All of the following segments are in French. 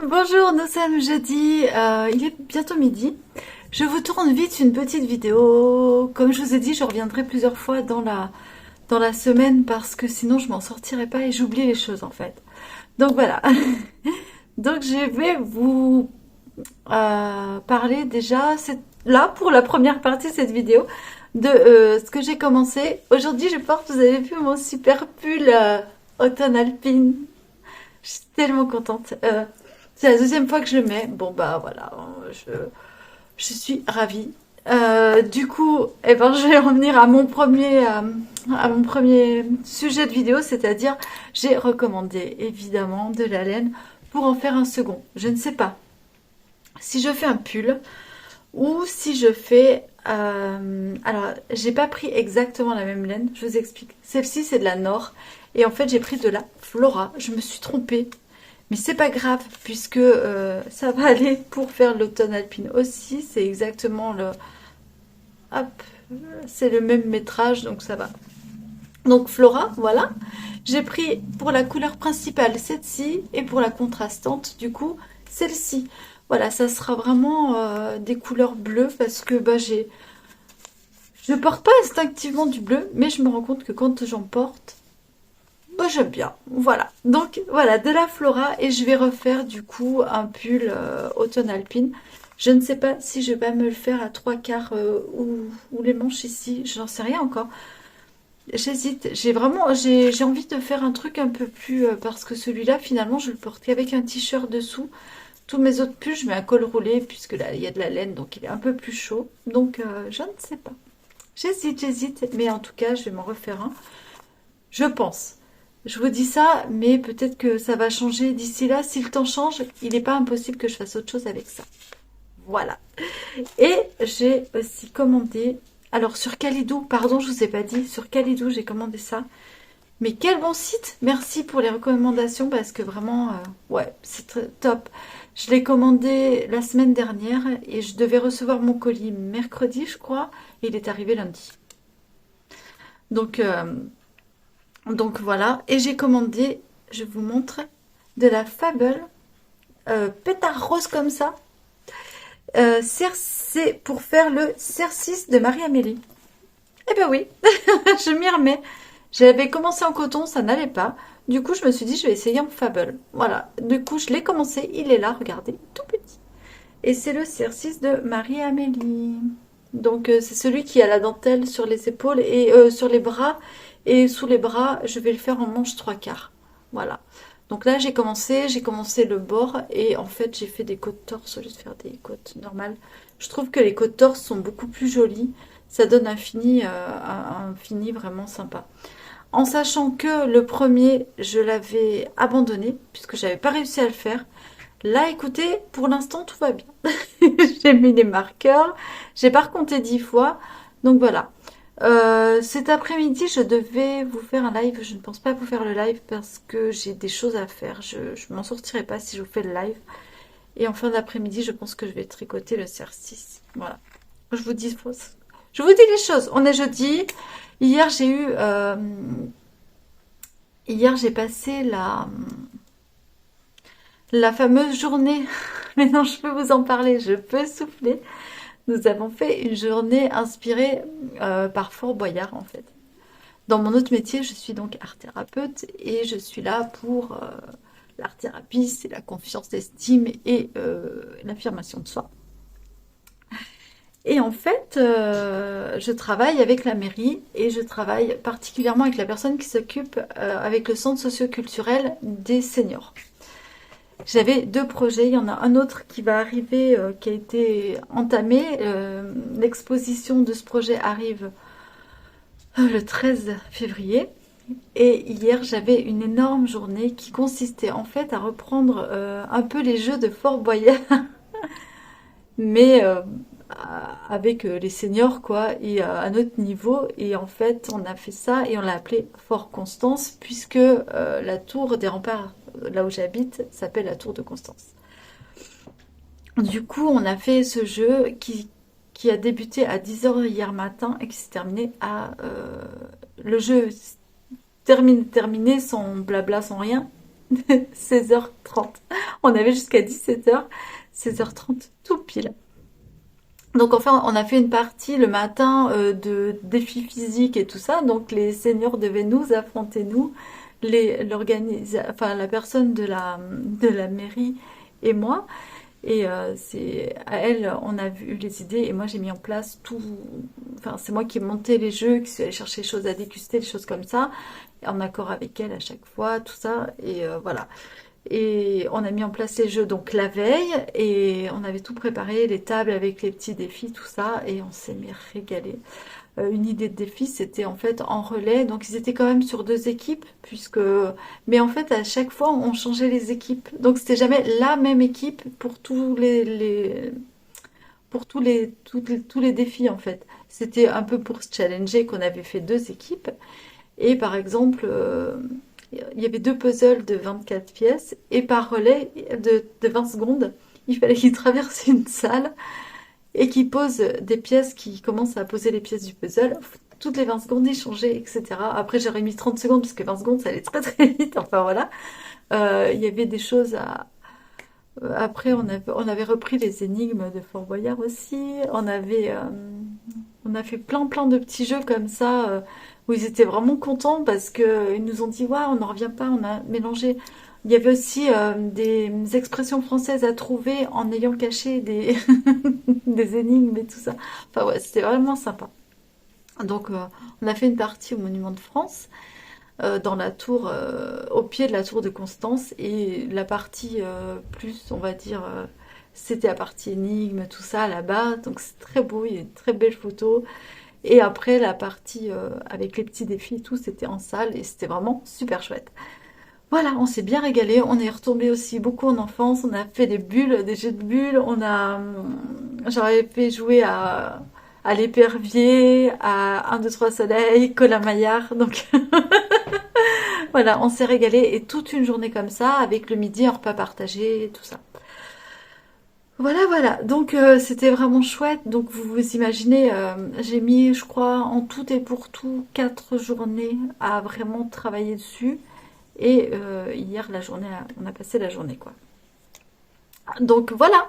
Bonjour, nous sommes jeudi, il est bientôt midi. Je vous tourne vite une petite vidéo. Comme je vous ai dit, je reviendrai plusieurs fois dans la semaine parce que sinon je m'en sortirai pas et j'oublie les choses en fait. Donc voilà. Donc je vais vous parler déjà, c'est là pour la première partie de cette vidéo, de ce que j'ai commencé. Aujourd'hui je porte, vous avez vu mon super pull automne alpine. Je suis tellement contente. C'est la deuxième fois que je le mets. Bon bah voilà, je suis ravie. Du coup, eh ben, je vais revenir à mon premier sujet de vidéo, c'est-à-dire j'ai recommandé évidemment de la laine pour en faire un second. Je ne sais pas si je fais un pull ou si je fais... alors, j'ai pas pris exactement la même laine, je vous explique. Celle-ci, c'est de la Nord. Et en fait, j'ai pris de la Flora. Je me suis trompée. Mais c'est pas grave, puisque ça va aller pour faire l'automne alpine aussi. C'est exactement le... Hop, c'est le même métrage, donc ça va. Donc Flora, voilà. J'ai pris pour la couleur principale celle-ci et pour la contrastante, du coup, celle-ci. Voilà, ça sera vraiment des couleurs bleues parce que bah, je ne porte pas instinctivement du bleu, mais je me rends compte que quand j'en porte, bah, j'aime bien. Voilà. Donc voilà, de la Flora et je vais refaire du coup un pull automne alpine. Je ne sais pas si je vais me le faire à trois quarts ou les manches ici, j'en sais rien encore. J'hésite, j'ai envie de faire un truc un peu plus parce que celui-là finalement je le porte qu'avec un t-shirt dessous. Tous mes autres pulls je mets un col roulé puisque là il y a de la laine donc il est un peu plus chaud. Donc je ne sais pas. J'hésite, mais en tout cas je vais m'en refaire un. Je pense. Je vous dis ça, mais peut-être que ça va changer d'ici là. Si le temps change, il n'est pas impossible que je fasse autre chose avec ça. Voilà. Et j'ai aussi commandé... Alors sur Kalidou, pardon, je vous ai pas dit, sur Kalidou j'ai commandé ça. Mais quel bon site! Merci pour les recommandations parce que vraiment, ouais, c'est très top. Je l'ai commandé la semaine dernière et je devais recevoir mon colis mercredi, je crois, et il est arrivé lundi. Donc, voilà, et j'ai commandé, je vous montre, de la Fable, pétard rose comme ça. C'est pour faire le cercis de Marie-Amélie. Eh ben oui, je m'y remets. J'avais commencé en coton, ça n'allait pas. Du coup, je me suis dit, je vais essayer en Fable. Voilà, du coup, je l'ai commencé, il est là, regardez, tout petit. Et c'est le cercis de Marie-Amélie. Donc, c'est celui qui a la dentelle sur les épaules et sur les bras. Et sous les bras, je vais le faire en manche trois quarts. Voilà. Donc là, j'ai commencé le bord. Et en fait, j'ai fait des côtes torses au lieu de faire des côtes normales. Je trouve que les côtes torses sont beaucoup plus jolies. Ça donne un fini vraiment sympa. En sachant que le premier, je l'avais abandonné, puisque j'avais pas réussi à le faire. Là, écoutez, pour l'instant, tout va bien. J'ai mis les marqueurs, j'ai pas recompté 10 fois, donc voilà. Cet après-midi, je devais vous faire un live. Je ne pense pas vous faire le live parce que j'ai des choses à faire. Je m'en sortirai pas si je vous fais le live. Et en fin d'après-midi, je pense que je vais tricoter le cercis. Voilà. Je vous dis, je vous dis les choses. On est jeudi. Hier, hier, j'ai passé la fameuse journée. Maintenant, je peux vous en parler. Je peux souffler. Nous avons fait une journée inspirée par Fort Boyard, en fait. Dans mon autre métier, je suis donc art thérapeute et je suis là pour l'art thérapie, c'est la confiance d'estime et l'affirmation de soi. Et en fait, je travaille avec la mairie et je travaille particulièrement avec la personne qui s'occupe avec le centre socio-culturel des seniors. J'avais deux projets, il y en a un autre qui va arriver, qui a été entamé. L'exposition de ce projet arrive le 13 février. Et hier, j'avais une énorme journée qui consistait en fait à reprendre un peu les jeux de Fort Boyard, mais avec les seniors, quoi, et à un autre niveau. Et en fait, on a fait ça et on l'a appelé Fort Constance, puisque la tour des remparts, là où j'habite, s'appelle la tour de Constance. Du coup, on a fait ce jeu qui a débuté à 10h hier matin et qui s'est terminé à... le jeu terminé sans blabla, sans rien. 16h30. On avait jusqu'à 17h, 16h30 tout pile. Donc enfin, on a fait une partie le matin de défis physiques et tout ça. Donc les seniors devaient nous affronter, nous, enfin la personne de la mairie et moi. Et c'est à elle, on a vu les idées et moi j'ai mis en place tout. Enfin, c'est moi qui ai monté les jeux, qui suis allée chercher les choses à déguster, des choses comme ça, en accord avec elle à chaque fois, tout ça. Et voilà. Et on a mis en place les jeux donc la veille et on avait tout préparé, les tables avec les petits défis, tout ça, et on s'est mis régalé. Une idée de défi, c'était en fait en relais, donc ils étaient quand même sur deux équipes, mais en fait à chaque fois on changeait les équipes, donc c'était jamais la même équipe pour tous les défis en fait. C'était un peu pour se challenger qu'on avait fait deux équipes. Et par exemple, il y avait deux puzzles de 24 pièces et par relais de 20 secondes, il fallait qu'ils traversent une salle et qu'ils posent des pièces, qui commencent à poser les pièces du puzzle. Toutes les 20 secondes, ils changeaient, etc. Après, j'aurais mis 30 secondes parce que 20 secondes, ça allait très très vite. Enfin voilà. Il y avait des choses à... Après, on avait repris les énigmes de Fort Boyard aussi. On a fait plein de petits jeux comme ça où ils étaient vraiment contents parce que ils nous ont dit waouh, on n'en revient pas, on a mélangé. Il y avait aussi des expressions françaises à trouver en ayant caché des des énigmes et tout ça. Enfin ouais, c'était vraiment sympa. Donc on a fait une partie au Monument de France dans la tour, au pied de la tour de Constance, et la partie plus, on va dire, c'était la partie énigme, tout ça là-bas, donc c'est très beau, il y a une très belle photo. Et après la partie avec les petits défis et tout, c'était en salle et c'était vraiment super chouette. Voilà, on s'est bien régalé, on est retombé aussi beaucoup en enfance, on a fait des bulles, des jeux de bulles, j'aurais fait jouer à l'épervier, à 1, 2, 3 soleil, Colin Maillard, donc voilà, on s'est régalé et toute une journée comme ça, avec le midi, un repas partagé, et tout ça. Voilà, donc c'était vraiment chouette. Donc vous vous imaginez, j'ai mis, je crois, en tout et pour tout, 4 journées à vraiment travailler dessus. Et hier, on a passé la journée, quoi. Donc voilà,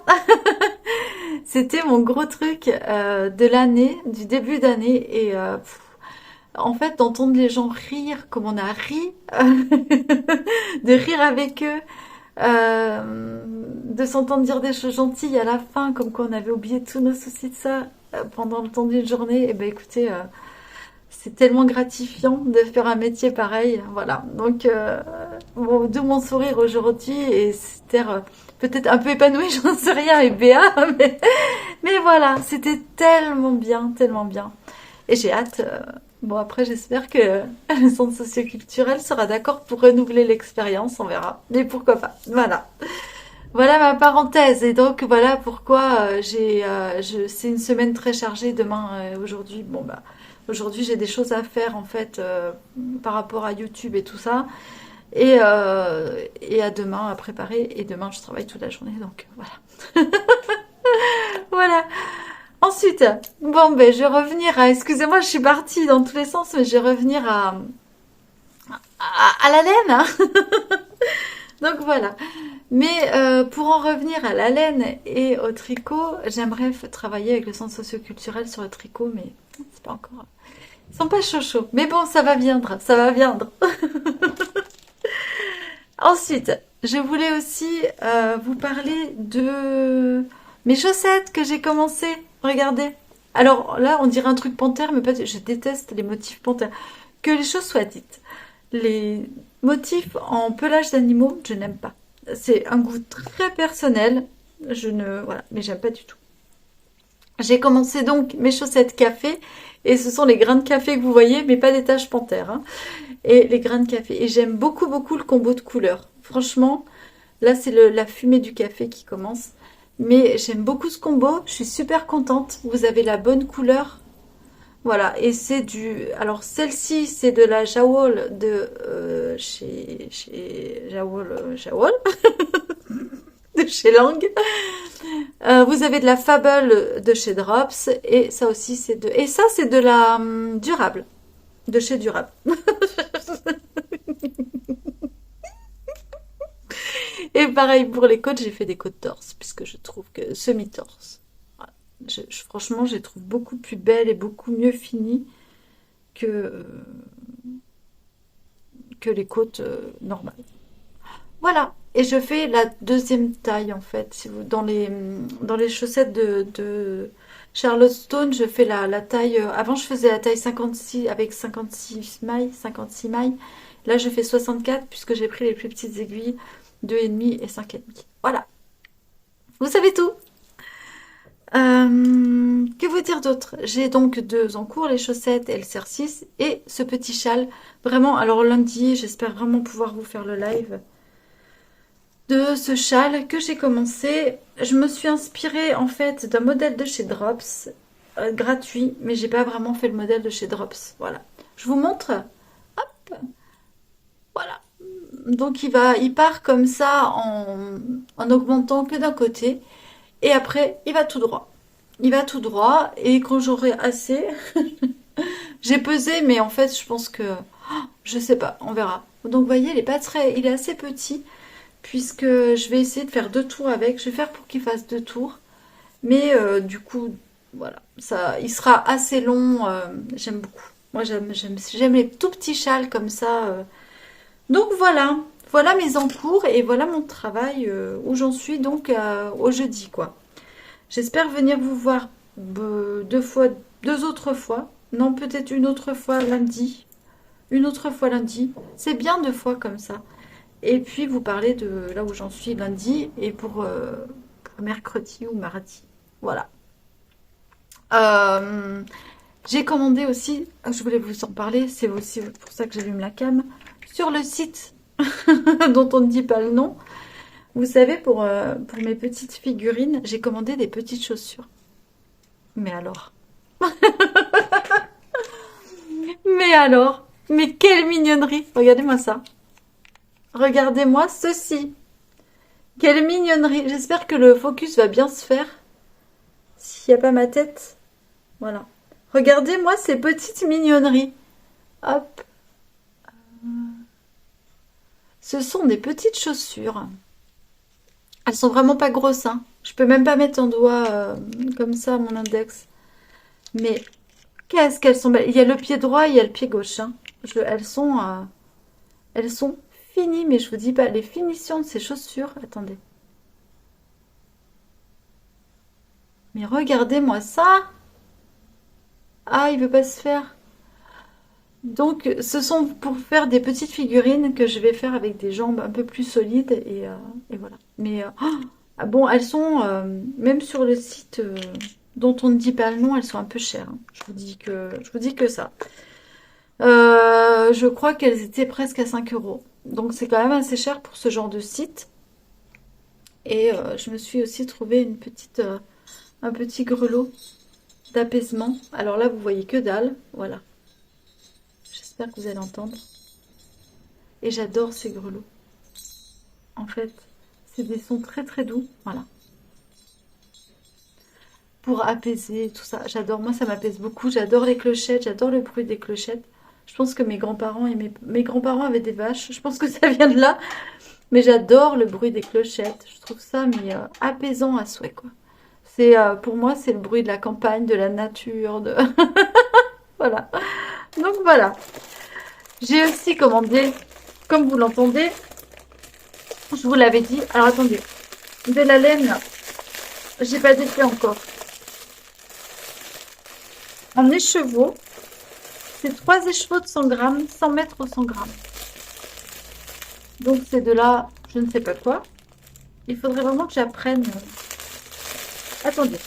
c'était mon gros truc de l'année, du début d'année. Et en fait, d'entendre les gens rire comme on a ri, de rire avec eux, de s'entendre dire des choses gentilles à la fin, comme quoi on avait oublié tous nos soucis de ça pendant le temps d'une journée, et ben écoutez, c'est tellement gratifiant de faire un métier pareil, voilà. Donc, bon, d'où mon sourire aujourd'hui et c'était peut-être un peu épanoui, j'en sais rien, et Béa, mais voilà, c'était tellement bien, tellement bien. Et j'ai hâte. Bon, après, j'espère que le centre socioculturel sera d'accord pour renouveler l'expérience, on verra. Mais pourquoi pas. Voilà. Voilà ma parenthèse. Et donc, voilà pourquoi c'est une semaine très chargée demain, aujourd'hui. Bon, bah, aujourd'hui, j'ai des choses à faire, en fait, par rapport à YouTube et tout ça. Et à demain, à préparer. Et demain, je travaille toute la journée. Donc, voilà. Voilà. Ensuite, bon, ben, je vais revenir à... Excusez-moi, je suis partie dans tous les sens, mais je vais revenir à la laine, hein. Donc voilà. Mais pour en revenir à la laine et au tricot, j'aimerais travailler avec le centre socioculturel sur le tricot, mais c'est pas encore... Ils sont pas chauds. Mais bon, ça va viendre, ça va viendre. Ensuite, je voulais aussi vous parler de mes chaussettes que j'ai commencé. Regardez. Alors là, on dirait un truc panthère, mais pas. Je déteste les motifs panthères. Que les choses soient dites. Les motifs en pelage d'animaux, je n'aime pas. C'est un goût très personnel. Voilà, mais j'aime pas du tout. J'ai commencé donc mes chaussettes café, et ce sont les grains de café que vous voyez, mais pas des taches panthères, hein. Et les grains de café. Et j'aime beaucoup le combo de couleurs. Franchement, là c'est la fumée du café qui commence. Mais j'aime beaucoup ce combo, je suis super contente. Vous avez la bonne couleur. Voilà, et c'est Alors celle-ci, c'est de la Jawol de chez Jawol de chez Lang. Vous avez de la Fable de chez Drops. Et ça aussi, Et ça, c'est de la Durable. De chez Durable. Et pareil pour les côtes, j'ai fait des côtes torse, puisque je trouve que semi-torse. Voilà. Franchement, je les trouve beaucoup plus belles et beaucoup mieux finies que, que les côtes normales. Voilà. Et je fais la deuxième taille, en fait. Si vous, dans les chaussettes de Charlotte Stone, je fais la taille. Avant, je faisais la taille 56 avec 56 mailles, 56 mailles. Là, je fais 64 puisque j'ai pris les plus petites aiguilles, 2,5 et 5,5. Voilà. Vous savez tout. Que vous dire d'autre? J'ai donc deux en cours, les chaussettes et le cercis, et ce petit châle. Vraiment, alors lundi, j'espère vraiment pouvoir vous faire le live de ce châle que j'ai commencé. Je me suis inspirée en fait d'un modèle de chez Drops, gratuit, mais j'ai pas vraiment fait le modèle de chez Drops. Voilà. Je vous montre. Hop, voilà. Donc il part comme ça en augmentant que d'un côté, et après il va tout droit. Il va tout droit, et quand j'aurai assez, j'ai pesé, mais en fait je pense que, je sais pas, on verra. Donc vous voyez, il est assez petit, puisque je vais essayer de faire deux tours avec. Je vais faire pour qu'il fasse deux tours. Mais du coup, voilà, ça, il sera assez long. J'aime beaucoup. Moi, j'aime les tout petits châles comme ça. Donc voilà, voilà mes encours et voilà mon travail où j'en suis donc au jeudi, quoi. J'espère venir vous voir deux fois, deux autres fois. Non, peut-être une autre fois lundi. Une autre fois lundi. C'est bien deux fois comme ça. Et puis vous parlez de là où j'en suis lundi et pour mercredi ou mardi. Voilà. Euh, j'ai commandé aussi, je voulais vous en parler, c'est aussi pour ça que j'allume la cam, sur le site dont on ne dit pas le nom. Vous savez, pour mes petites figurines, j'ai commandé des petites chaussures. Mais alors, mais alors, mais quelle mignonnerie! Regardez-moi ça. Regardez-moi ceci. Quelle mignonnerie! J'espère que le focus va bien se faire. S'il n'y a pas ma tête. Voilà. Regardez-moi ces petites mignonneries. Hop. Ce sont des petites chaussures. Elles sont vraiment pas grosses, hein. Je peux même pas mettre un doigt comme ça, mon index. Mais qu'est-ce qu'elles sont belles. Il y a le pied droit et il y a le pied gauche, hein. Elles sont finies, mais je vous dis pas, les finitions de ces chaussures. Attendez. Mais regardez-moi ça. Ah, il veut pas se faire. Donc, ce sont pour faire des petites figurines que je vais faire avec des jambes un peu plus solides et voilà. Mais ah bon, elles sont même sur le site dont on ne dit pas le nom, elles sont un peu chères, hein. Je vous dis que ça. Je crois qu'elles étaient presque à 5 euros. Donc c'est quand même assez cher pour ce genre de site. Et je me suis aussi trouvé un petit grelot d'apaisement. Alors là, vous voyez que dalle. Voilà. J'espère que vous allez entendre. Et j'adore ces grelots. En fait, c'est des sons très très doux. Voilà. Pour apaiser tout ça. J'adore. Moi, ça m'apaise beaucoup. J'adore les clochettes. J'adore le bruit des clochettes. Je pense que mes grands-parents et mes grands-parents avaient des vaches. Je pense que ça vient de là. Mais j'adore le bruit des clochettes. Je trouve ça mais apaisant à souhait, quoi. C'est pour moi, c'est le bruit de la campagne, de la nature, de voilà. Donc voilà. J'ai aussi commandé, comme vous l'entendez, je vous l'avais dit. Alors attendez, de la laine, j'ai pas défait encore. En écheveau, c'est 3 écheveaux de 100 grammes, 100 mètres au 100 grammes. Donc c'est de là, je ne sais pas quoi. Il faudrait vraiment que j'apprenne. Attendez.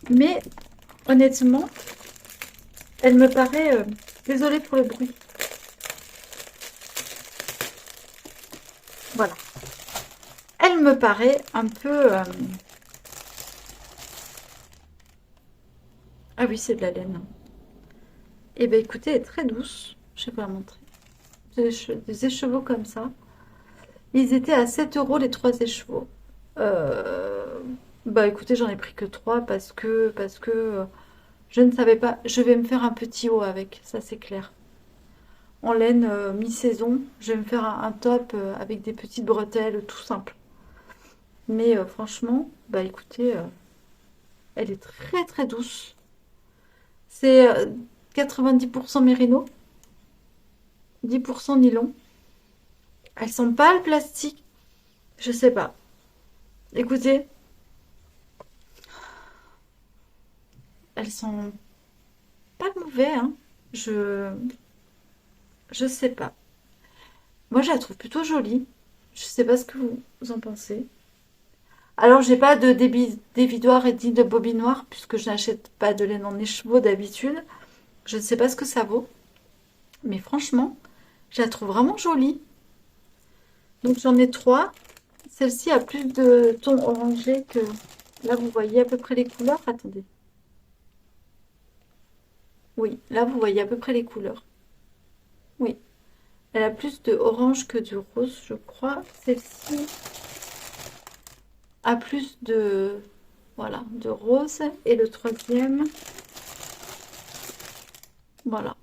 Mais honnêtement, elle me paraît... désolée pour le bruit. Voilà. Elle me paraît un peu... Ah oui, c'est de la laine. Eh bien, écoutez, elle est très douce. Je vais vous la montrer. Des écheveaux comme ça. Ils étaient à 7 euros les 3 écheveaux. Euh, Bah écoutez, j'en ai pris que 3 parce que je ne savais pas. Je vais me faire un petit haut avec, ça c'est clair. en laine mi-saison. Je vais me faire un top avec des petites bretelles, tout simple. Mais franchement, bah écoutez, elle est très très douce. C'est 90% mérino, 10% nylon. Elle sent pas le plastique, je sais pas. Écoutez, elles sont pas mauvais, hein. Je je sais pas. Moi, je la trouve plutôt jolie. Je sais pas ce que vous en pensez. Alors, j'ai pas de dévidoir et dit de bobinoir puisque je n'achète pas de laine en écheveau d'habitude. Je ne sais pas ce que ça vaut, mais franchement, je la trouve vraiment jolie. Donc, j'en ai trois. Celle-ci a plus de ton orangé que... Là, vous voyez à peu près les couleurs. Attendez. Oui, là, vous voyez à peu près les couleurs. Oui, elle a plus de orange que de rose, je crois. Celle-ci a plus de... Voilà, de rose. Et le troisième... Voilà.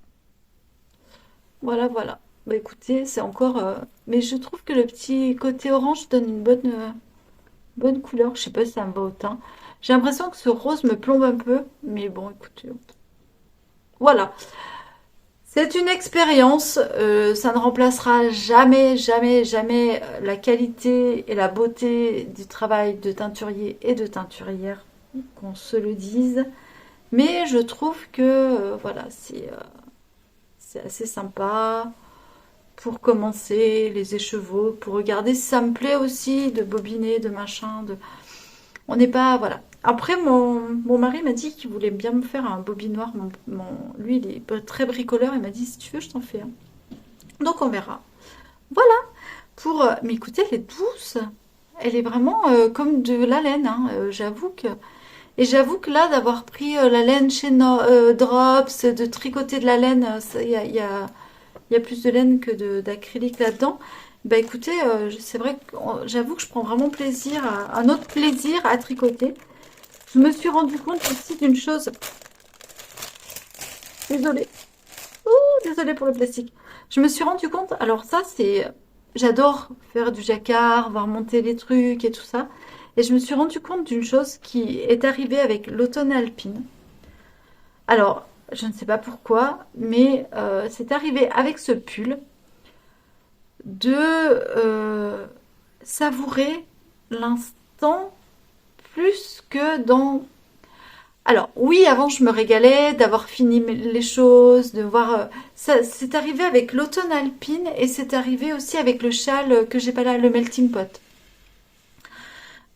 Voilà, voilà. Bah écoutez, c'est encore... Mais je trouve que le petit côté orange donne une bonne couleur. Je sais pas si ça me va au teint. J'ai l'impression que ce rose me plombe un peu. Mais bon, écoutez. Voilà. C'est une expérience. Ça ne remplacera jamais, jamais, jamais la qualité et la beauté du travail de teinturier et de teinturière. Qu'on se le dise. Mais je trouve que, voilà, c'est assez sympa. Pour commencer, les écheveaux, pour regarder si ça me plaît aussi, de bobiner, de machin, de... On n'est pas... Voilà. Après, mon mari m'a dit qu'il voulait bien me faire un bobinoir. Lui, il est très bricoleur. Il m'a dit, si tu veux, je t'en fais un. Donc, on verra. Voilà. Mais écoutez, elle est douce. Elle est vraiment comme de la laine, hein. J'avoue que... Et j'avoue que là, d'avoir pris la laine chez Drops, de tricoter de la laine, il y a plus de laine que d'acrylique là-dedans. Bah écoutez, c'est vrai que j'avoue que je prends vraiment plaisir, un autre plaisir à tricoter. Je me suis rendu compte aussi d'une chose. Désolée. Ouh, désolée pour le plastique. Je me suis rendu compte, alors ça c'est... J'adore faire du jacquard, voir monter les trucs et tout ça. Et je me suis rendu compte d'une chose qui est arrivée avec l'automne alpine. Alors, je ne sais pas pourquoi, mais c'est arrivé avec ce pull de savourer l'instant plus que dans... Alors oui, avant je me régalais d'avoir fini les choses, de voir... ça, c'est arrivé avec l'automne alpine et c'est arrivé aussi avec le châle que j'ai pas là, le melting pot.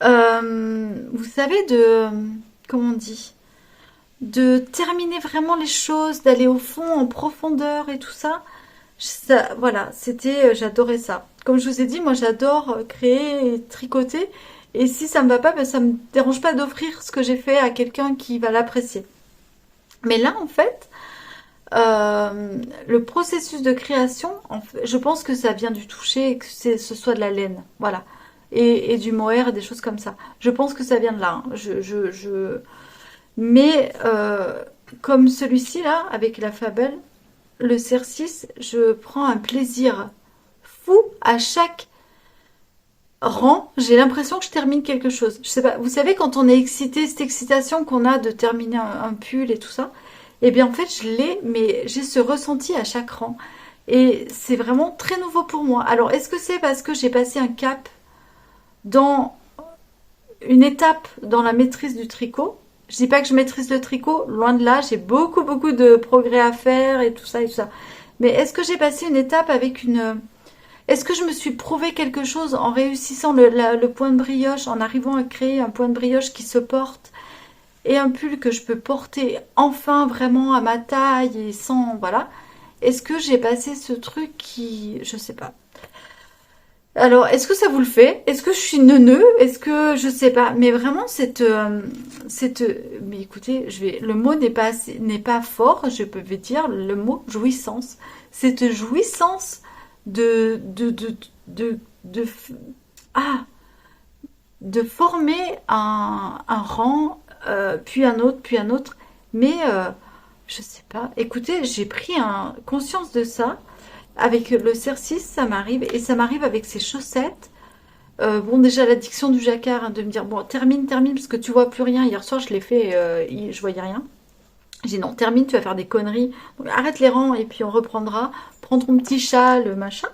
Vous savez de... Comment on dit? De terminer vraiment les choses, d'aller au fond, en profondeur et tout ça. Ça, voilà, c'était, j'adorais ça. Comme je vous ai dit, moi j'adore créer et tricoter. Et si ça me va pas, ben, ça me dérange pas d'offrir ce que j'ai fait à quelqu'un qui va l'apprécier. Mais là, en fait, le processus de création, je pense que ça vient du toucher et que ce soit de la laine. Voilà. Et du mohair et des choses comme ça. Je pense que ça vient de là, hein. Mais comme celui-ci là, avec la Fabel, le CR6, je prends un plaisir fou à chaque rang. J'ai l'impression que je termine quelque chose. Je sais pas, vous savez quand on est excité, cette excitation qu'on a de terminer un pull et tout ça, eh bien en fait je l'ai, mais j'ai ce ressenti à chaque rang. Et c'est vraiment très nouveau pour moi. Alors est-ce que c'est parce que j'ai passé un cap dans une étape dans la maîtrise du tricot? Je dis pas que je maîtrise le tricot, loin de là, j'ai beaucoup de progrès à faire et tout ça et tout ça. Mais est-ce que j'ai passé une étape avec une... Est-ce que je me suis prouvé quelque chose en réussissant le point de brioche, en arrivant à créer un point de brioche qui se porte et un pull que je peux porter enfin vraiment à ma taille et sans... Voilà. Est-ce que j'ai passé ce truc qui... Je sais pas. Alors, est-ce que ça vous le fait? Est-ce que je suis neuneux? Est-ce que je sais pas? Mais vraiment, mais écoutez, le mot n'est pas fort. Je peux dire le mot jouissance. Cette jouissance de, de, ah, de former un rang, puis un autre, puis un autre. Mais je sais pas. Écoutez, j'ai pris conscience de ça. Avec le cercis, ça m'arrive. Et ça m'arrive avec ces chaussettes. Bon, déjà, l'addiction du jacquard, hein, de me dire, bon, termine, termine, parce que tu vois plus rien. Hier soir, je l'ai fait, je voyais rien. J'ai dit, non, termine, tu vas faire des conneries. Donc, arrête les rangs, et puis on reprendra. Prends ton petit châle, machin.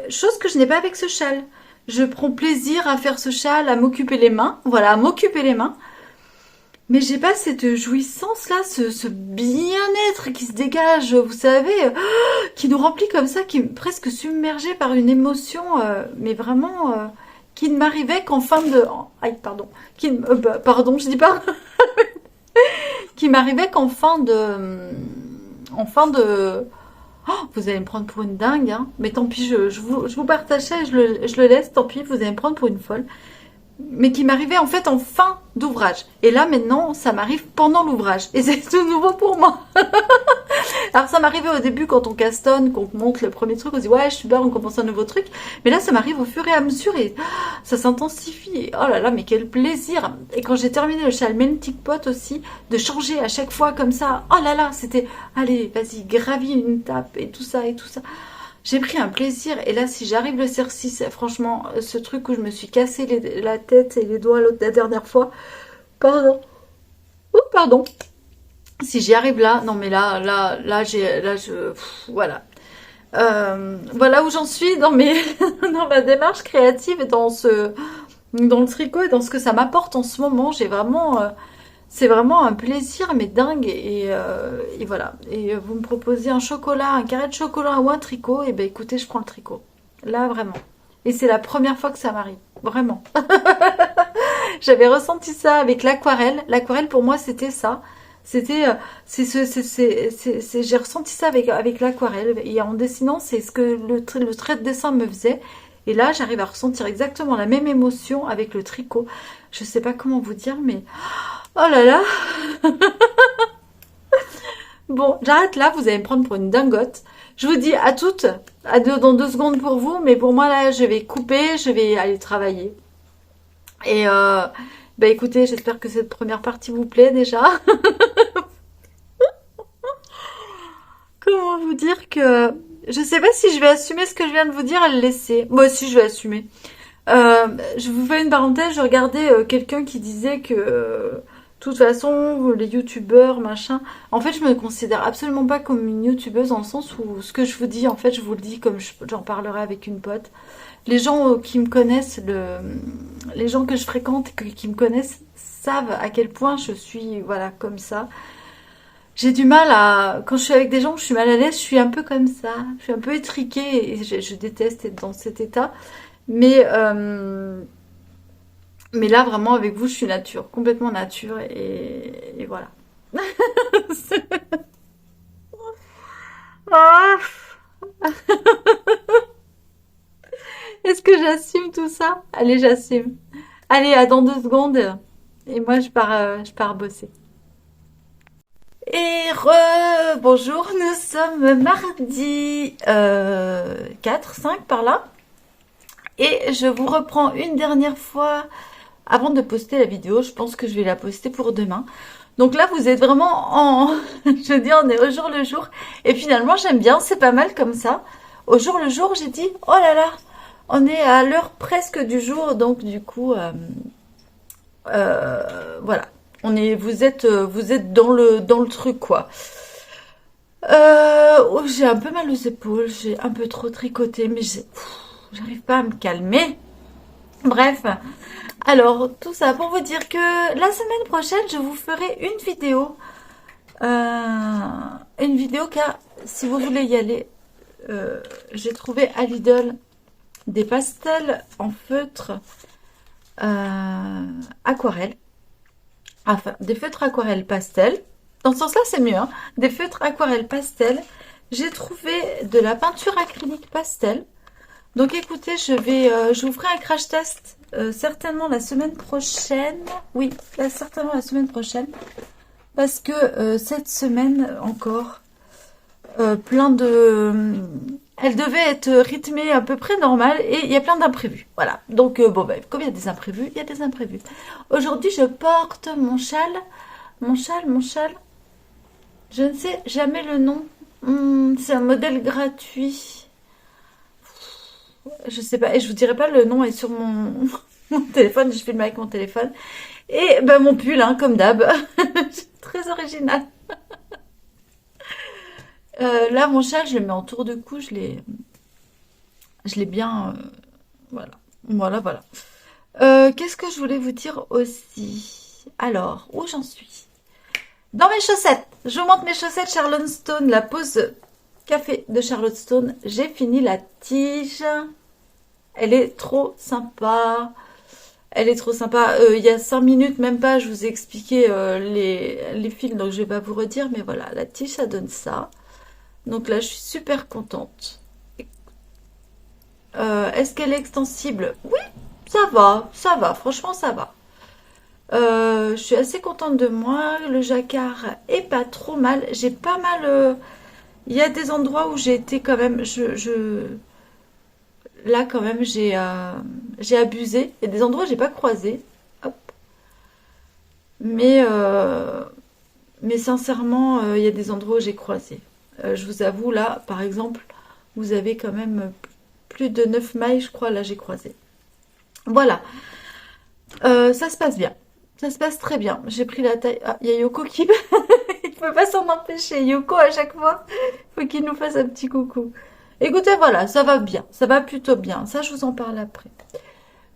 Chose que je n'ai pas avec ce châle. Je prends plaisir à faire ce châle, à m'occuper les mains. Voilà, à m'occuper les mains. Mais j'ai pas cette jouissance-là, ce bien-être qui se dégage, vous savez, qui nous remplit comme ça, qui est presque submergé par une émotion, mais vraiment, qui ne m'arrivait qu'en fin de... Aïe, pardon. Pardon, je dis pas... qui m'arrivait qu'en fin de... En fin de... Oh, vous allez me prendre pour une dingue, hein. Mais tant pis, je vous partage ça et je le laisse, tant pis, vous allez me prendre pour une folle. Mais qui m'arrivait en fait en fin d'ouvrage. Et là maintenant, ça m'arrive pendant l'ouvrage. Et c'est tout nouveau pour moi. Alors ça m'arrivait au début quand on castonne, qu'on monte le premier truc, on se dit ouais super, on commence un nouveau truc. Mais là ça m'arrive au fur et à mesure et ça s'intensifie. Et oh là là, mais quel plaisir. Et quand j'ai terminé le châle Melting Pot aussi, de changer à chaque fois comme ça, oh là là, c'était allez, vas-y, gravis une tape et tout ça et tout ça. J'ai pris un plaisir. Et là, si j'arrive le cercis, franchement, ce truc où je me suis cassé la tête et les doigts la dernière fois. Pardon. Oh, pardon. Si j'y arrive là, non mais voilà. Voilà où j'en suis dans dans ma démarche créative et dans le tricot et dans ce que ça m'apporte en ce moment. J'ai vraiment, c'est vraiment un plaisir, mais dingue. Et voilà. Et vous me proposez un chocolat, un carré de chocolat ou un tricot. Et ben écoutez, je prends le tricot. Là, vraiment. Et c'est la première fois que ça m'arrive. Vraiment. J'avais ressenti ça avec l'aquarelle. L'aquarelle, pour moi, c'était ça. C'était, j'ai ressenti ça avec l'aquarelle. Et en dessinant, c'est ce que le trait de dessin me faisait. Et là, j'arrive à ressentir exactement la même émotion avec le tricot. Je sais pas comment vous dire, mais... Oh là là. Bon, j'arrête là, vous allez me prendre pour une dingote. Je vous dis à toutes, dans 2 secondes pour vous, mais pour moi là, je vais couper, je vais aller travailler. Et bah écoutez, j'espère que cette première partie vous plaît déjà. Comment vous dire que... Je sais pas si je vais assumer ce que je viens de vous dire et le laisser. Moi aussi, je vais assumer. Je vous fais une parenthèse, je regardais quelqu'un qui disait que... de toute façon, les youtubeurs, machin... En fait, je me considère absolument pas comme une youtubeuse dans le sens où ce que je vous dis, en fait, je vous le dis comme j'en parlerai avec une pote. Les gens qui me connaissent, les gens que je fréquente, qui me connaissent, savent à quel point je suis, voilà, comme ça. J'ai du mal à... Quand je suis avec des gens, je suis mal à l'aise, je suis un peu comme ça. Je suis un peu étriquée et je déteste être dans cet état. Mais là, vraiment, avec vous, je suis nature. Complètement nature. Et voilà. Ah, est-ce que j'assume tout ça? Allez, j'assume. Allez, à dans 2 secondes. Et moi, je pars bosser. Et bonjour, nous sommes mardi 4, 5 par là. Et je vous reprends une dernière fois avant de poster la vidéo. Je pense que je vais la poster pour demain. Donc là, vous êtes vraiment en... Je veux dire, on est au jour le jour. Et finalement, j'aime bien, c'est pas mal comme ça. Au jour le jour, j'ai dit, oh là là, on est à l'heure presque du jour. Donc du coup, voilà. Vous êtes dans le truc, quoi. Oh, j'ai un peu mal aux épaules, j'ai un peu trop tricoté, mais j'arrive pas à me calmer. Bref, alors tout ça pour vous dire que la semaine prochaine, je vous ferai une vidéo. Car si vous voulez y aller, j'ai trouvé à Lidl des pastels en feutre aquarelle. Enfin, des feutres aquarelle pastel. Dans ce sens-là, c'est mieux. Hein. Des feutres aquarelle pastel. J'ai trouvé de la peinture acrylique pastel. Donc écoutez, je vous ferai un crash test certainement la semaine prochaine. Oui, certainement la semaine prochaine. Parce que cette semaine encore, plein de... Elle devait être rythmée à peu près normale et il y a plein d'imprévus. Voilà. Donc, comme il y a des imprévus, il y a des imprévus. Aujourd'hui, je porte mon châle. Mon châle. Je ne sais jamais le nom. C'est un modèle gratuit. Je sais pas, et je vous dirai pas le nom est sur mon, mon téléphone, je filme avec mon téléphone. Et ben mon pull, hein, comme d'hab. Très original. Là, mon châle, je le mets en tour de cou, je l'ai bien. Voilà. Voilà, voilà. Qu'est-ce que je voulais vous dire aussi? Alors, où j'en suis? Dans mes chaussettes. Je vous montre mes chaussettes Charlotte Stone, la pause café de Charlotte Stone. J'ai fini la tige. Elle est trop sympa. Elle est trop sympa. Il y a 5 minutes, même pas, je vous ai expliqué les fils, donc je vais pas vous redire. Mais voilà, la tige, ça donne ça. Donc là, je suis super contente. Est-ce qu'elle est extensible? Oui, ça va, franchement, ça va. Je suis assez contente de moi. Le jacquard est pas trop mal. J'ai pas mal. Il y a des endroits où j'ai été quand même. Là, quand même, j'ai abusé. Il y a des endroits où j'ai pas croisé. Hop. Mais, euh, mais sincèrement, il y a des endroits où j'ai croisé. Je vous avoue, là, par exemple, vous avez quand même plus de 9 mailles, je crois. Là, j'ai croisé. Voilà. Ça se passe bien. Ça se passe très bien. J'ai pris la taille. Ah, il y a Yoko qui. Il ne peut pas s'en empêcher. Yoko, à chaque fois, il faut qu'il nous fasse un petit coucou. Écoutez, voilà, ça va bien. Ça va plutôt bien. Ça, je vous en parle après.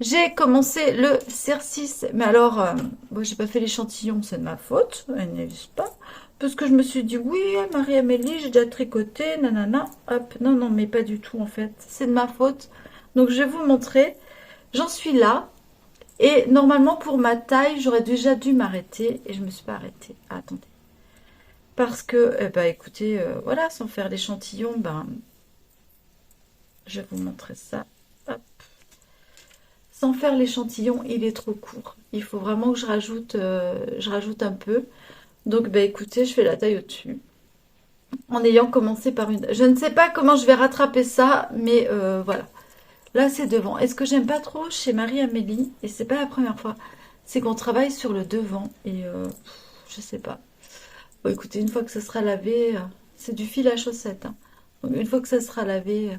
J'ai commencé le CR6. Mais alors, bon, j'ai pas fait l'échantillon, c'est de ma faute. Elle n'existe pas. Parce que je me suis dit, oui, Marie-Amélie, j'ai déjà tricoté, nanana. Hop, non, non, mais pas du tout, en fait. C'est de ma faute. Donc, je vais vous montrer. J'en suis là. Et normalement, pour ma taille, j'aurais déjà dû m'arrêter. Et je me suis pas arrêtée. Ah, attendez. Parce que, bah, écoutez, voilà, sans faire l'échantillon, ben, je vais vous montrer ça. Hop. Sans faire l'échantillon, il est trop court. Il faut vraiment que je rajoute un peu. Donc, bah, écoutez, je fais la taille au-dessus. En ayant commencé par une... Je ne sais pas comment je vais rattraper ça, mais voilà. Là, c'est devant. Et ce que j'aime pas trop chez Marie-Amélie, et c'est pas la première fois, c'est qu'on travaille sur le devant. Et je sais pas. Bon, écoutez, une fois que ça sera lavé, c'est du fil à chaussette, hein. Donc, une fois que ça sera lavé...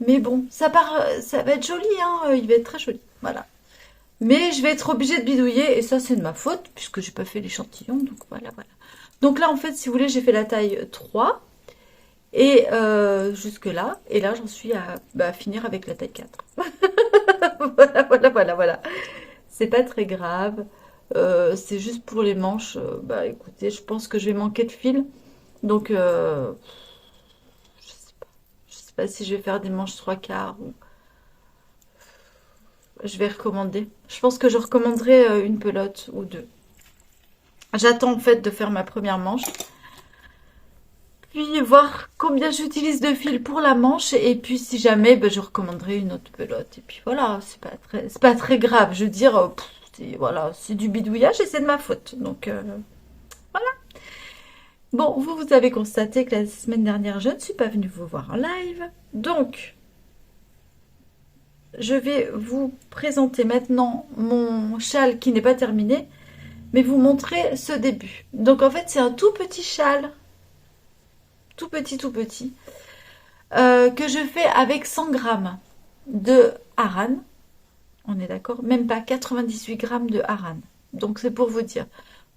mais bon, ça va être joli, hein. Il va être très joli. Voilà. Mais je vais être obligée de bidouiller, et ça, c'est de ma faute, puisque j'ai pas fait l'échantillon. Donc, voilà, voilà. Donc là, en fait, si vous voulez, j'ai fait la taille 3. Et jusque là, et là j'en suis à bah, finir avec la taille 4. Voilà, voilà, voilà, voilà. C'est pas très grave. C'est juste pour les manches. Bah écoutez, je pense que je vais manquer de fil. Donc je sais pas. Je sais pas si je vais faire des manches 3/4 ou je vais recommander. Je pense que je recommanderai une pelote ou deux. J'attends en fait de faire ma première manche. Puis voir combien j'utilise de fil pour la manche et puis si jamais ben, je recommanderais une autre pelote et puis voilà, c'est pas très grave, je veux dire voilà, c'est du bidouillage et c'est de ma faute. Donc voilà. Bon, vous avez constaté que la semaine dernière, je ne suis pas venue vous voir en live. Donc je vais vous présenter maintenant mon châle qui n'est pas terminé, mais vous montrer ce début. Donc en fait, c'est un tout petit châle, tout petit, que je fais avec 100 grammes de haran. On est d'accord? Même pas 98 grammes de haran. Donc c'est pour vous dire.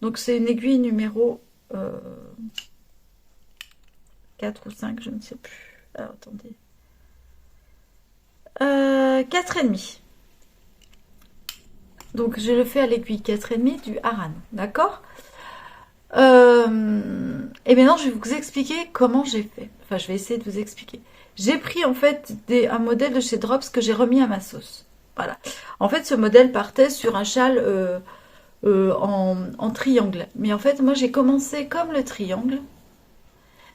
Donc c'est une aiguille numéro 4 ou 5, je ne sais plus. Alors, attendez. 4,5. Donc je le fais à l'aiguille 4,5 du haran. D'accord? Et maintenant, je vais vous expliquer comment j'ai fait. Enfin, je vais essayer de vous expliquer. J'ai pris en fait un modèle de chez Drops que j'ai remis à ma sauce. Voilà. En fait, ce modèle partait sur un châle en triangle. Mais en fait, moi, j'ai commencé comme le triangle.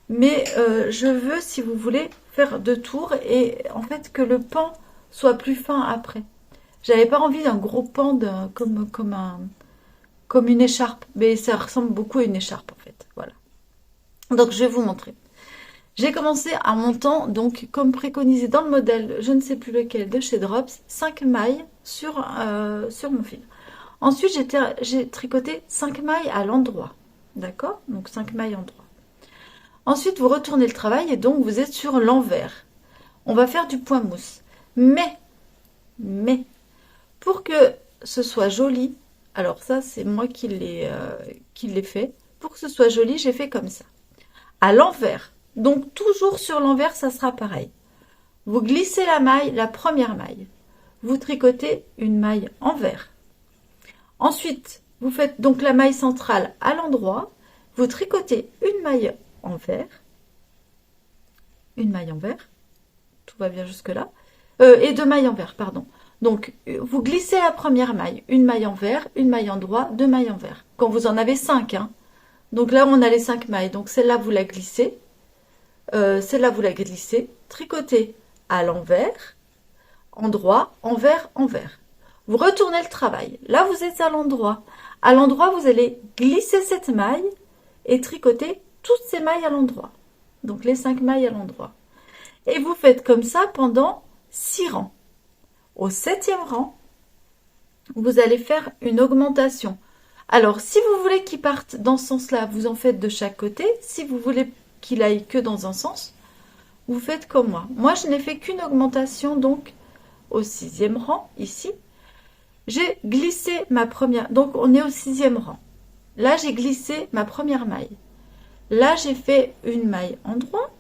Mais je veux, si vous voulez, faire 2 tours et en fait que le pan soit plus fin après. J'avais pas envie d'un gros pan comme une écharpe, mais ça ressemble beaucoup à une écharpe en fait. Voilà. Donc je vais vous montrer. J'ai commencé en montant, donc comme préconisé dans le modèle, je ne sais plus lequel, de chez Drops, 5 mailles sur mon fil. Ensuite, j'ai tricoté 5 mailles à l'endroit. D'accord? Donc 5 mailles endroit. Ensuite, vous retournez le travail et donc vous êtes sur l'envers. On va faire du point mousse. Mais, pour que ce soit joli, alors ça c'est moi qui l'ai fait. Pour que ce soit joli, j'ai fait comme ça. À l'envers. Donc toujours sur l'envers, ça sera pareil. Vous glissez la maille, la première maille. Vous tricotez une maille envers. Ensuite, vous faites donc la maille centrale à l'endroit. Vous tricotez une maille envers. Une maille envers. Tout va bien jusque-là. Et deux mailles envers, pardon. Donc, vous glissez la première maille. Une maille envers, une maille endroit, deux mailles envers. Quand vous en avez 5, hein. Donc là, on a les 5 mailles. Donc celle-là, vous la glissez. Celle-là, vous la glissez. Tricotez à l'envers, endroit, envers, envers. Vous retournez le travail. Là, vous êtes à l'endroit. À l'endroit, vous allez glisser cette maille et tricoter toutes ces mailles à l'endroit. Donc les 5 mailles à l'endroit. Et vous faites comme ça pendant 6 rangs. Au 7e rang, vous allez faire une augmentation. Alors, si vous voulez qu'il parte dans ce sens-là, vous en faites de chaque côté. Si vous voulez qu'il aille que dans un sens, vous faites comme moi. Moi, je n'ai fait qu'une augmentation, donc, au 6e rang, ici. J'ai glissé ma première... Donc, on est au 6e rang. Là, j'ai glissé ma première maille. Là, j'ai fait une maille endroit.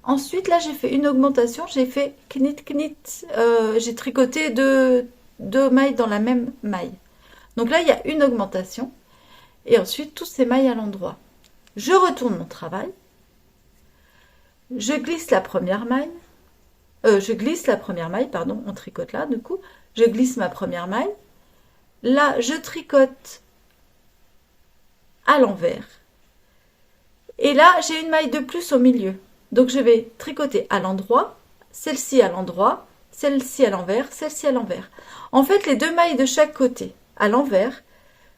Ensuite, là, j'ai fait une augmentation. J'ai fait knit, knit. J'ai tricoté deux mailles dans la même maille. Donc là, il y a une augmentation. Et ensuite, toutes ces mailles à l'endroit. Je retourne mon travail. Je glisse la première maille. Pardon. On tricote là, du coup. Je glisse ma première maille. Là, je tricote à l'envers. Et là, j'ai une maille de plus au milieu. Donc, je vais tricoter à l'endroit, celle-ci à l'endroit, celle-ci à l'envers, celle-ci à l'envers. En fait, les deux mailles de chaque côté à l'envers,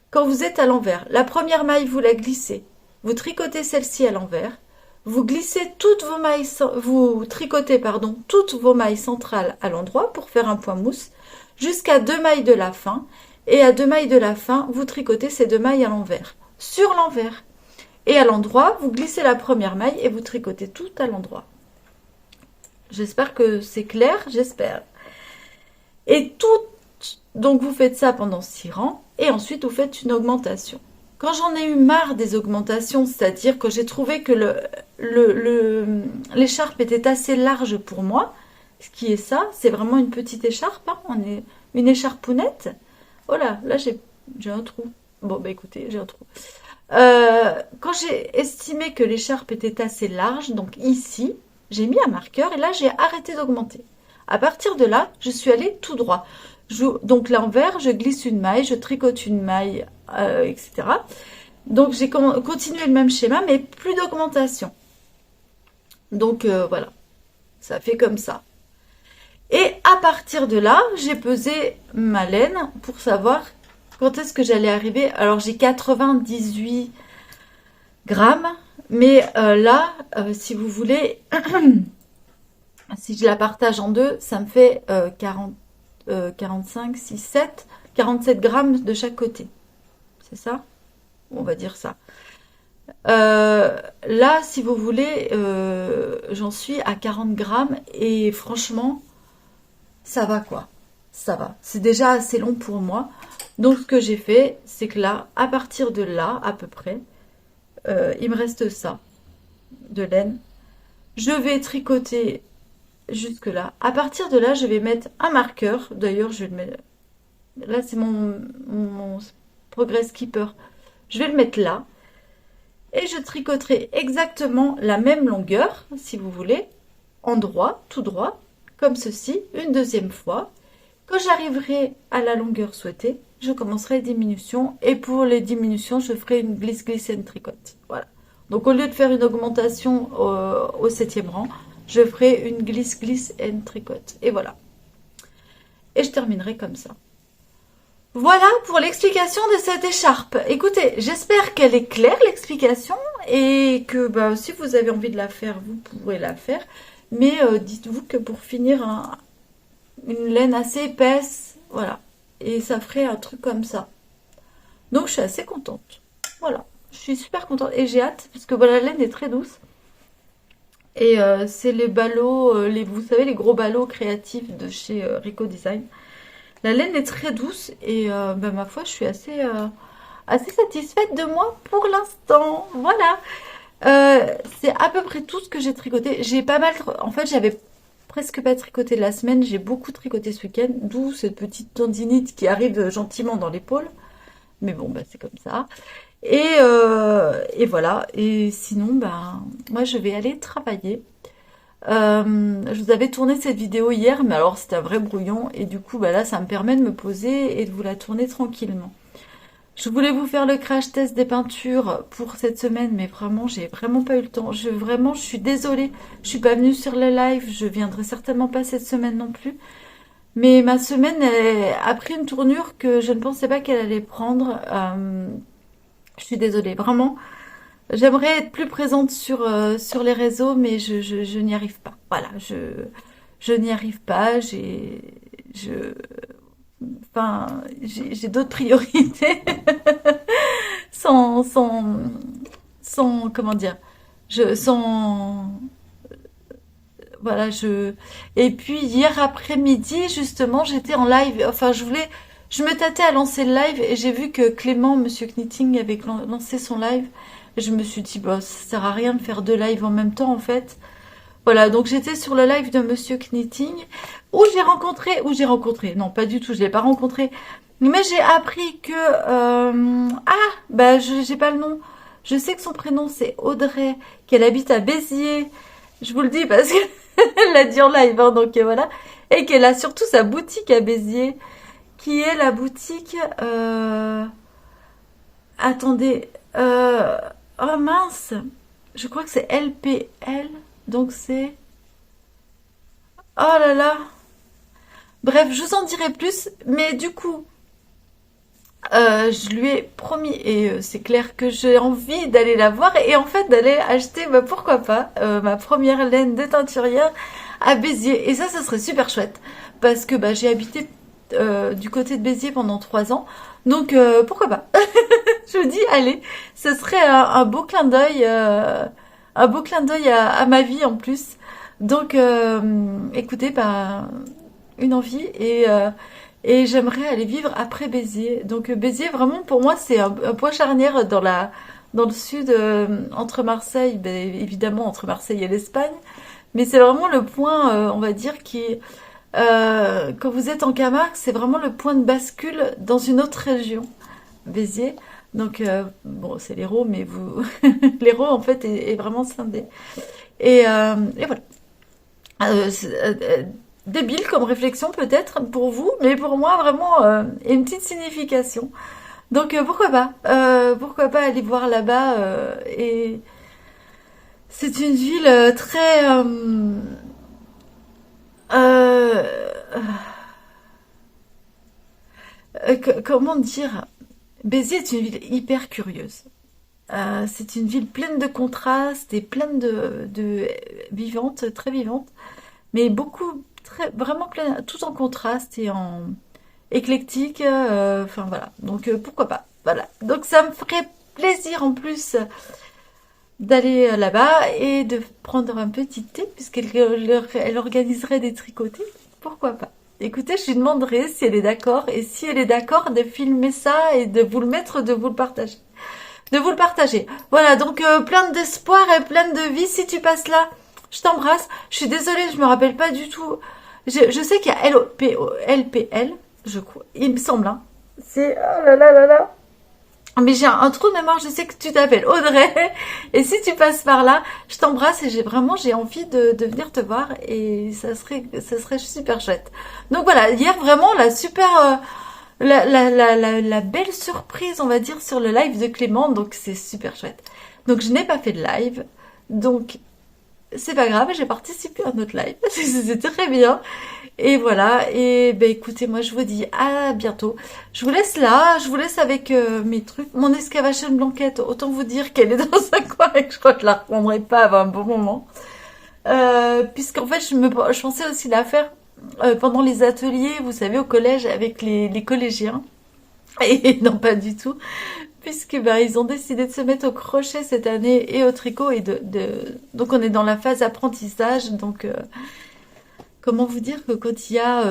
quand vous êtes à l'envers, la première maille, vous la glissez. Vous tricotez celle-ci à l'envers. Vous glissez toutes vos mailles, vous tricotez, pardon, toutes vos mailles centrales à l'endroit pour faire un point mousse, jusqu'à 2 mailles de la fin. Et à 2 mailles de la fin, vous tricotez ces 2 mailles à l'envers, sur l'envers. Et à l'endroit, vous glissez la première maille et vous tricotez tout à l'endroit. J'espère que c'est clair, j'espère. Et donc vous faites ça pendant 6 rangs et ensuite vous faites une augmentation. Quand j'en ai eu marre des augmentations, c'est-à-dire que j'ai trouvé que l'écharpe était assez large pour moi, ce qui est ça, c'est vraiment une petite écharpe, hein, on est une écharpounette. Voilà, là j'ai un trou. Bon, bah écoutez, j'ai un trou. Quand j'ai estimé que l'écharpe était assez large, donc ici, j'ai mis un marqueur et là j'ai arrêté d'augmenter. À partir de là, je suis allée tout droit. Donc l'envers, je glisse une maille, je tricote une maille, etc. Donc j'ai continué le même schéma, mais plus d'augmentation. Donc voilà, ça fait comme ça. Et à partir de là, j'ai pesé ma laine pour savoir quand est-ce que j'allais arriver. Alors j'ai 98 grammes, mais là, si vous voulez, si je la partage en deux, ça me fait 45, 6, 7, 47 grammes de chaque côté. C'est ça? On va dire ça. Là, si vous voulez, j'en suis à 40 grammes et franchement, ça va quoi. Ça va. C'est déjà assez long pour moi. Donc, ce que j'ai fait, c'est que là, à partir de là, à peu près, il me reste ça de laine. Je vais tricoter jusque là. À partir de là, je vais mettre un marqueur. D'ailleurs, je vais le mettre... Là, c'est mon Progress Keeper. Je vais le mettre là. Et je tricoterai exactement la même longueur, si vous voulez, en droit, tout droit, comme ceci, une deuxième fois. Quand j'arriverai à la longueur souhaitée, je commencerai les diminutions. Et pour les diminutions, je ferai une glisse, glisse and tricote. Voilà. Donc, au lieu de faire une augmentation au 7e rang, je ferai une glisse, glisse and tricote. Et voilà. Et je terminerai comme ça. Voilà pour l'explication de cette écharpe. Écoutez, j'espère qu'elle est claire, l'explication, et que bah, si vous avez envie de la faire, vous pourrez la faire. Mais dites-vous que pour finir une laine assez épaisse, voilà. Et ça ferait un truc comme ça. Donc je suis assez contente. Voilà, je suis super contente et j'ai hâte parce que voilà, la laine est très douce. Et c'est les ballots, vous savez, les gros ballots créatifs de chez Rico Design. La laine est très douce et bah, ma foi, je suis assez satisfaite de moi pour l'instant. Voilà. C'est à peu près tout ce que j'ai tricoté. J'ai pas mal... En fait, j'avais presque pas tricoté de la semaine. J'ai beaucoup tricoté ce week-end. D'où cette petite tendinite qui arrive gentiment dans l'épaule. Mais bon, bah, c'est comme ça. Et voilà. Et sinon, ben, moi, je vais aller travailler. Je vous avais tourné cette vidéo hier, mais alors c'était un vrai brouillon. Et du coup, bah là, ça me permet de me poser et de vous la tourner tranquillement. Je voulais vous faire le crash test des peintures pour cette semaine, mais vraiment, j'ai vraiment pas eu le temps. Je suis désolée. Je suis pas venue sur le live. Je viendrai certainement pas cette semaine non plus. Mais ma semaine a pris une tournure que je ne pensais pas qu'elle allait prendre. Je suis désolée, vraiment. J'aimerais être plus présente sur les réseaux, mais je n'y arrive pas. Voilà, je n'y arrive pas. Je, j'ai d'autres priorités. sans, sans, comment dire, voilà, et puis hier après-midi, justement, j'étais en live, enfin, je me tâtais à lancer le live et j'ai vu que Clément, Monsieur Knitting, avait lancé son live. Et je me suis dit, bah, ça sert à rien de faire deux lives en même temps, en fait. Voilà, donc j'étais sur le live de Monsieur Knitting, non, pas du tout, je l'ai pas rencontré, mais j'ai appris que, bah, j'ai pas le nom. Je sais que son prénom c'est Audrey, qu'elle habite à Béziers. Je vous le dis parce que elle l'a dit en live, hein, donc voilà. Et qu'elle a surtout sa boutique à Béziers, qui est la boutique, attendez, oh mince, je crois que c'est LPL, donc c'est, oh là là. Bref, je vous en dirai plus, mais du coup, je lui ai promis, et c'est clair que j'ai envie d'aller la voir, et en fait d'aller acheter, bah, pourquoi pas, ma première laine de teinturière à Béziers. Et ça serait super chouette, parce que bah, j'ai habité du côté de Béziers pendant 3 ans, donc pourquoi pas. Je me dis, allez, ce serait un beau clin d'œil, à ma vie en plus. Donc, écoutez, bah, une envie et j'aimerais aller vivre après Béziers. Donc Béziers, vraiment, pour moi, c'est un point charnière dans le sud, entre Marseille, ben, évidemment entre Marseille et l'Espagne, mais c'est vraiment le point, on va dire, quand vous êtes en Camargue, c'est vraiment le point de bascule dans une autre région, Béziers. Donc, bon, c'est l'Hérault, mais l'Hérault, en fait, est vraiment scindé. Et voilà. Débile comme réflexion peut-être pour vous, mais pour moi vraiment il y a une petite signification. Donc pourquoi pas aller voir là-bas et c'est une ville très euh, comment dire, Béziers est une ville hyper curieuse. C'est une ville pleine de contrastes et pleine de vivante, très vivante, mais beaucoup, vraiment plein, tout en contraste et en éclectique. Enfin voilà, donc pourquoi pas. Voilà, donc ça me ferait plaisir en plus d'aller là-bas et de prendre un petit thé puisqu'elle organiserait des tricotés. Pourquoi pas. Écoutez, je lui demanderai si elle est d'accord et si elle est d'accord de filmer ça et de vous le mettre, de vous le partager. Voilà, donc plein d'espoir et plein de vie si tu passes là. Je t'embrasse. Je suis désolée, je me rappelle pas du tout. Je sais qu'il y a LPL, je crois. Il me semble, hein. C'est, oh là là là là. Mais j'ai un trou de mémoire, je sais que tu t'appelles Audrey. Et si tu passes par là, je t'embrasse et j'ai envie de venir te voir et ça serait super chouette. Donc voilà, hier vraiment la belle surprise, on va dire, sur le live de Clément, donc c'est super chouette. Donc je n'ai pas fait de live, donc c'est pas grave, j'ai participé à un autre live, c'est très bien. Et voilà, et ben écoutez, moi je vous dis à bientôt. Je vous laisse là, je vous laisse avec mes trucs. Mon excavation blanquette, autant vous dire qu'elle est dans un coin et que je crois que je la reprendrai pas avant un bon moment. Puisqu'en fait, je pensais aussi la faire pendant les ateliers, vous savez, au collège avec les collégiens. Et non, pas du tout. puisque bah, ils ont décidé de se mettre au crochet cette année et au tricot et donc on est dans la phase apprentissage. Donc comment vous dire que quand il y a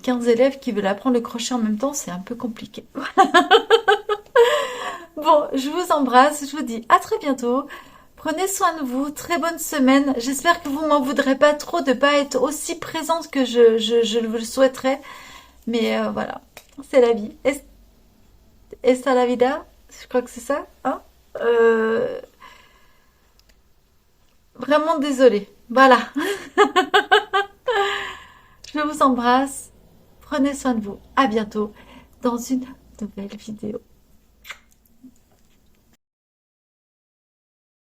15 élèves qui veulent apprendre le crochet en même temps, c'est un peu compliqué. Bon, je vous embrasse, je vous dis à très bientôt. Prenez soin de vous, très bonne semaine. J'espère que vous m'en voudrez pas trop de pas être aussi présente que je le souhaiterais. Mais voilà, c'est la vie. Esta la vida, je crois que c'est ça, hein. Euh, Vraiment désolée. Voilà, je vous embrasse. Prenez soin de vous. À bientôt dans une nouvelle vidéo.